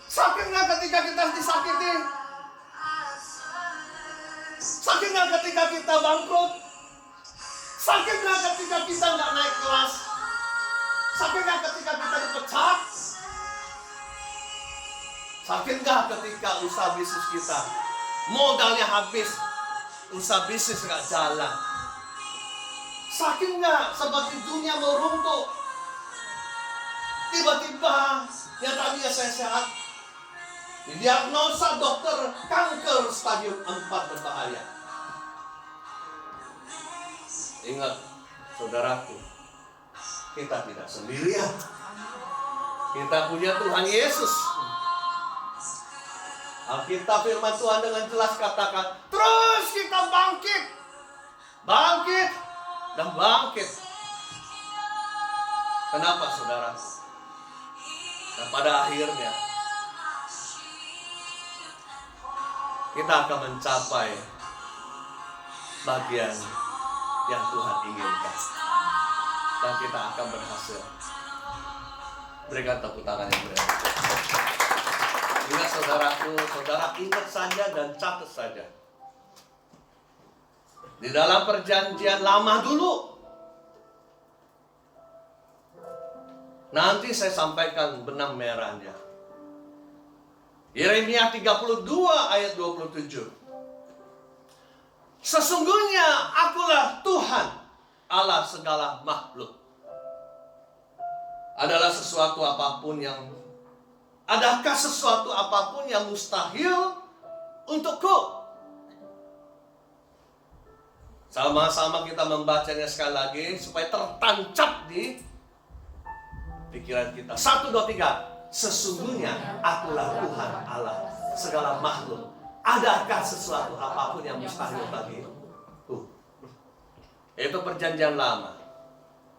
Sakit nggak ketika kita disakiti? Sakit nggak ketika kita bangkrut? Sakit nggak ketika kita nggak naik kelas? Sakit nggak ketika kita dipecat? Sakit nggak ketika usaha bisnis kita modalnya habis, usaha bisnis nggak jalan? Sakit nggak seperti dunia mau runtuh? Tiba-tiba yang tadinya saya sehat, didiagnosa dokter kanker stadium 4 berbahaya. Ingat, saudaraku, kita tidak sendirian. Kita punya Tuhan Yesus. Alkitab firman Tuhan dengan jelas katakan, terus kita bangkit. Bangkit dan bangkit. Kenapa, saudaraku? Dan pada akhirnya kita akan mencapai bagian yang Tuhan inginkan, dan kita akan berhasil. Berikan tepuk tangan yang beriman. Ingat saudaraku, saudara ingat saja dan catat saja. Di dalam perjanjian lama dulu, nanti saya sampaikan benang merahnya. Yeremia 32 ayat 27. Sesungguhnya akulah Tuhan, Allah segala makhluk. Adakah sesuatu apapun yang mustahil untukku? Sama-sama kita membacanya sekali lagi supaya tertancap di pikiran kita. 1, 2, 3. Sesungguhnya akulah Tuhan Allah segala makhluk. Adakah sesuatu apapun yang mustahil bagiku? Itu perjanjian lama.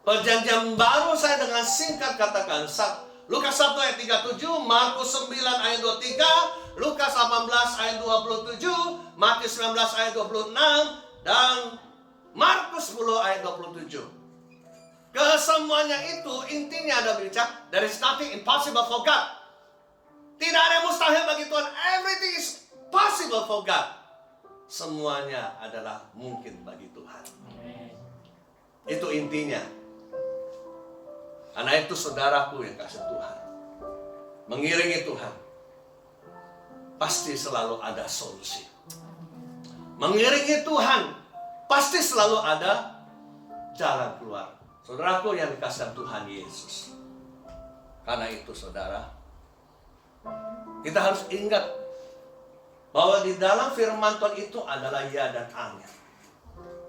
Perjanjian baru saya dengan singkat katakan, Lukas 1 ayat 37, Markus 9 ayat 23, Lukas 18 ayat 27, Matius 19 ayat 26, dan Markus 10 ayat 27. Kesemuanya itu intinya ada bicara, there is nothing impossible for God. Tidak ada yang mustahil bagi Tuhan. Everything is possible for God. Semuanya adalah mungkin bagi Tuhan. Itu intinya. Karena itu saudaraku yang kasih Tuhan, mengiringi Tuhan, pasti selalu ada solusi. Mengiringi Tuhan, pasti selalu ada jalan keluar. Saudaraku yang dikasih Tuhan Yesus. Karena itu saudara, kita harus ingat bahwa di dalam firman Tuhan itu adalah ya dan amin.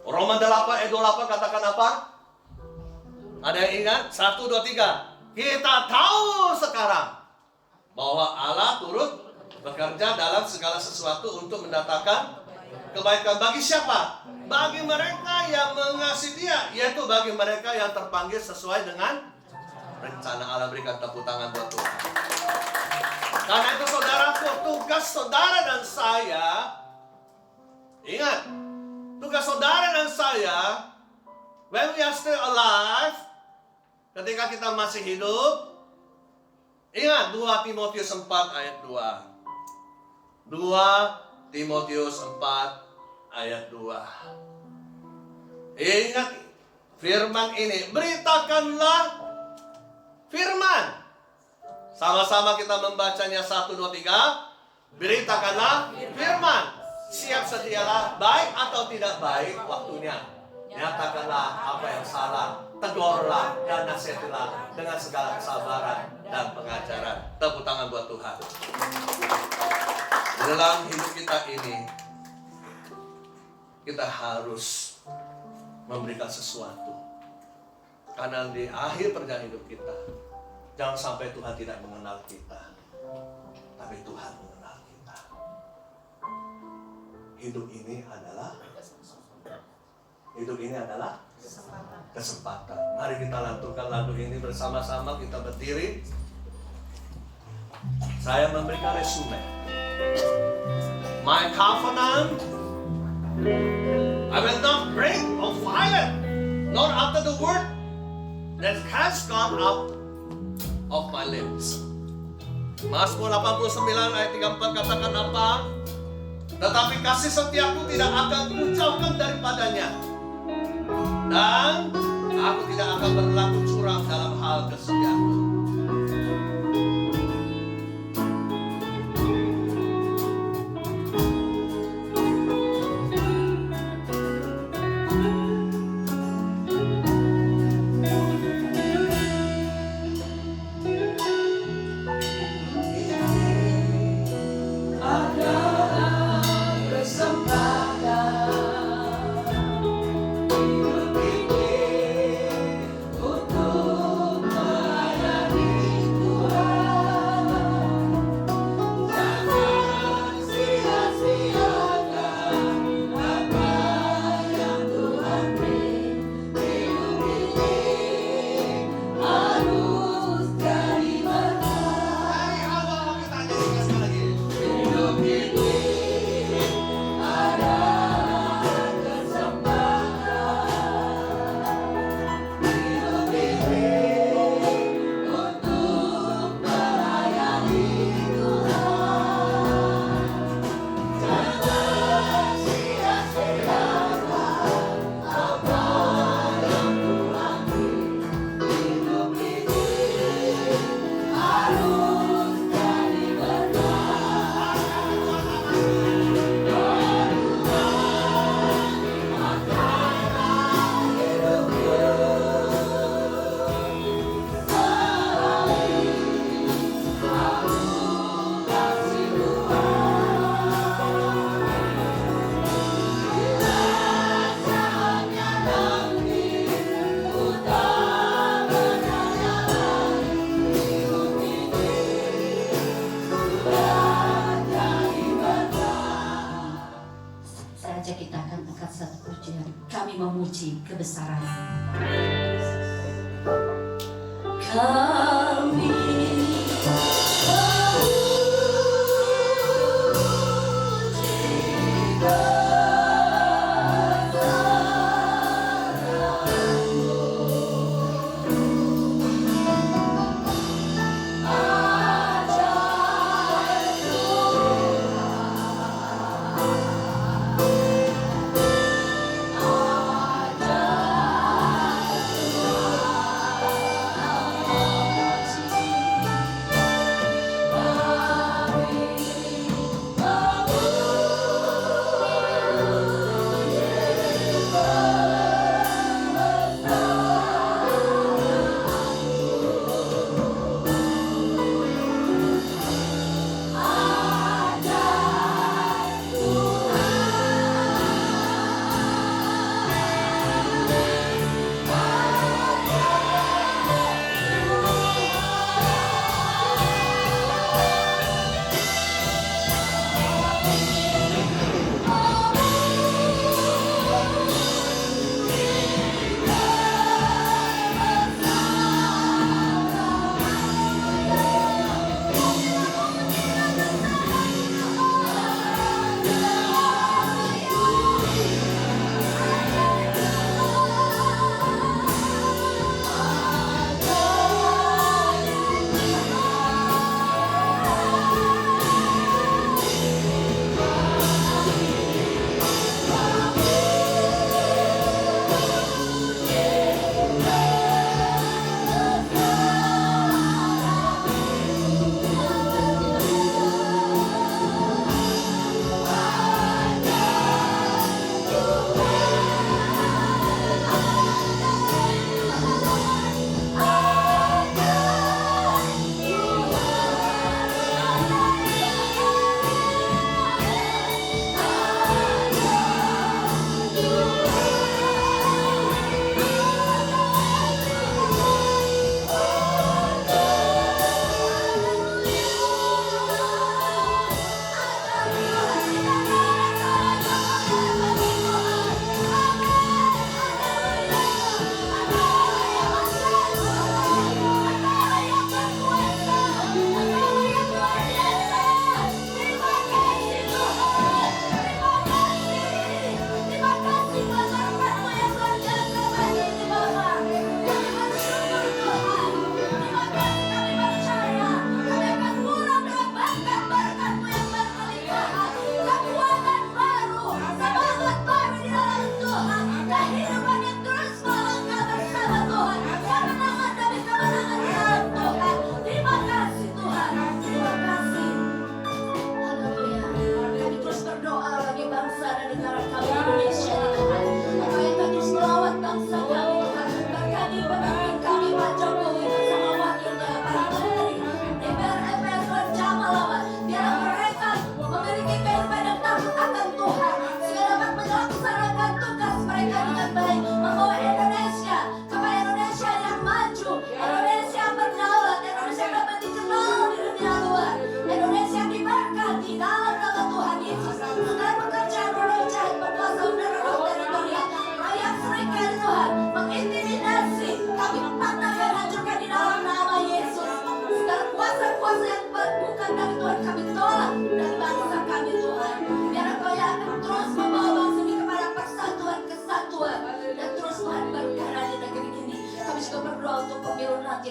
Roma 8 ayat 28 katakan apa? Ada yang ingat? 1, 2, 3. Kita tahu sekarang bahwa Allah turut bekerja dalam segala sesuatu untuk mendatangkan kebaikan. Bagi siapa? Bagi mereka yang mengasihi Dia, yaitu bagi mereka yang terpanggil sesuai dengan rencana Allah. Berikan tepuk tangan buat Tuhan. Karena itu saudaraku, tugas saudara dan saya, ingat, tugas saudara dan saya, when we are still alive, ketika kita masih hidup, ingat 2 Timotius 4 ayat 2. 2 Timotius 4 ayat 2. Ingat firman ini, beritakanlah firman. Sama-sama kita membacanya 1, 2, 3. Beritakanlah firman. Siap sedialah, baik atau tidak baik waktunya. Nyatakanlah apa yang salah, tegurlah dan nasihatilah dengan segala kesabaran dan pengajaran. Tepuk tangan buat Tuhan. Dalam hidup kita ini, kita harus memberikan sesuatu. Karena di akhir perjalanan hidup kita, jangan sampai Tuhan tidak mengenal kita, tapi Tuhan mengenal kita. Hidup ini adalah kesempatan. Mari kita lantunkan lagu ini bersama-sama. Kita berdiri. Saya memberikan resume. My covenant, I will not break or violate, not after the word that has gone out of my lips. Mazmur 89 ayat 34 katakan apa? Tetapi kasih setiaku tidak akan kucaukan daripadanya, dan aku tidak akan berlaku curang dalam hal kesetiaanku. memuji kebesaran kami. Oh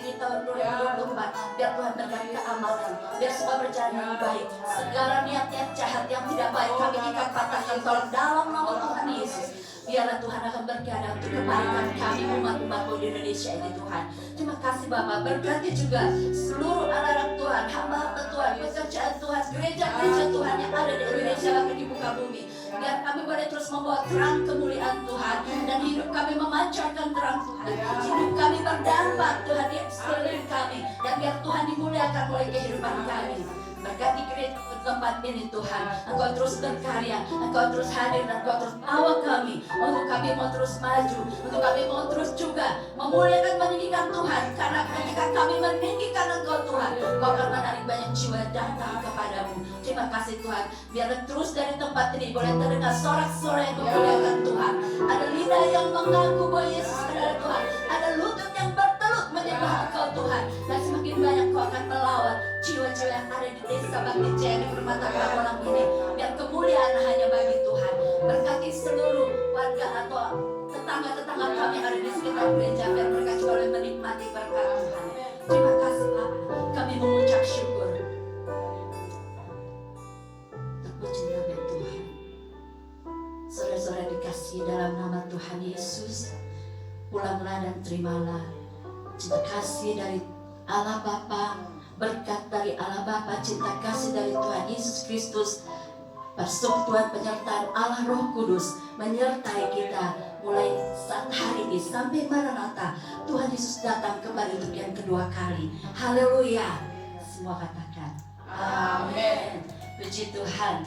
di tahun 2024. Biar Tuhan berkati keamanan, biar semua berjalan dengan baik. Segala niat-niat jahat yang tidak baik kami ikat, patahkan, tolong dalam nama Tuhan Yesus. Biarlah Tuhan akan berkenan untuk kebaikan kami umat-umat-Mu di Indonesia ini Tuhan. Terima kasih Bapak, berkati juga seluruh anak-anak Tuhan, hamba-hamba Tuhan, pekerjaan Tuhan, gereja-gereja Tuhan yang ada di Indonesia bahkan di muka bumi. Biar kami boleh terus membawa terang kemuliaan Tuhan, dan hidup kami memancarkan terang Tuhan. Hidup kami berdampak Tuhan di sekeliling kami, dan biar Tuhan dimuliakan oleh kehidupan kami. Berkati gereja tempat ini Tuhan, Engkau terus berkarya, Engkau terus hadir, dan Engkau terus bawa kami untuk kami mau terus maju, untuk kami mau terus juga memuliakan meninggikan Tuhan. Karena ketika kami meninggikan Engkau Tuhan, Engkau akan menarik banyak jiwa datang kepadamu. Terima kasih Tuhan, biar terus dari tempat ini boleh terdengar sorak-sorai yang memuliakan Tuhan. Ada lidah yang mengaku bahwa Yesus adalah Tuhan, ada lutut yang bertelut menyembah Engkau Tuhan, dan semakin banyak Kau akan melawat jiwa-jiwa yang ada di desa Bakti Jaya di Permata Kawolang ini. Biar kemuliaan hanya bagi Tuhan. Berkati seluruh warga atau tetangga-tetangga kami yang ada di sekitar gereja, biar mereka juga boleh menikmati berkat Tuhan. Terima kasih Bapak, kami mengucap syukur. Terpuji nama Tuhan. Saudara-saudara dikasihi dalam nama Tuhan Yesus, pulanglah dan terimalah cinta kasih dari Allah Bapa, berkat dari Allah Bapa, cinta kasih dari Tuhan Yesus Kristus, persekutuan penyertaan Allah Roh Kudus menyertai kita mulai saat hari ini sampai Maranatha. Tuhan Yesus datang kembali untuk yang kedua kali. Haleluya. Semua katakan amin. Puji Tuhan.